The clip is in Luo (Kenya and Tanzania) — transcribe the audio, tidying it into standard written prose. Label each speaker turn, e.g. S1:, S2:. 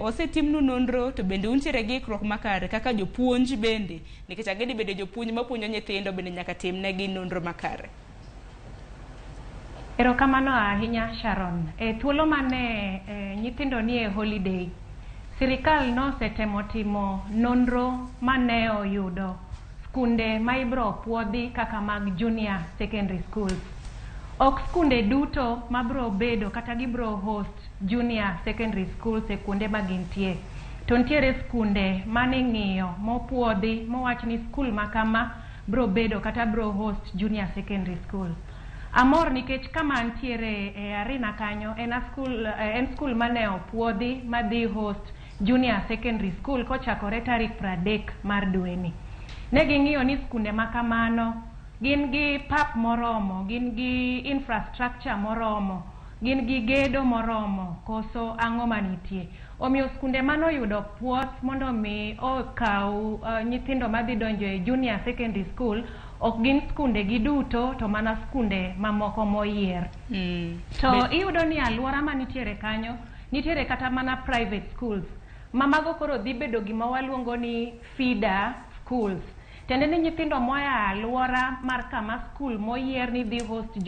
S1: osetimnu nonro to bende untiere gi ikruok makare kaka jopuonj bende nikech agedi bende jopuonj mapuonjo nyithindo bende nyaka timnegi nonro makare.
S2: Erokamano ahinya Sharon. Thuolo mane nyithindo ni e holiday, sirkal nosetemo timo nonro mane oyudo skunde ma ibro puodhi kaka mag junior secondary schools. Ok skunde duto mabro bedo kata gibro host junior secondary schools e kuonde ma gintie. To ntiere skunde mane ng'iyo mopuodhi mowach ni skul makama bro bedo kata bro host junior secondary school. Amor nikech kama ntiere e arena kanyo en skul mane opuodhi madhi host junior secondary school kochakore tarik 30 mar dweni. Ne ging'iyo ni skunde makamano gin gi pap moromo, gin gi infrastructure moromo, gin gi gedo moromo, koso ang'o manitie. Omiyo skunde manoyudo puoth mondo mi okaw nyithindo madhi donjo e junior secondary school ok gin skunde gi duto to mana skunde mamoko moyier. To iyudo ni alwora manitiere kanyo nitiere kata mana private schools mamago koro dhi bedo gima waluongo ni feeder schools. Tende ni nyithindo moya alwora mar kama skul moyier ni dhi host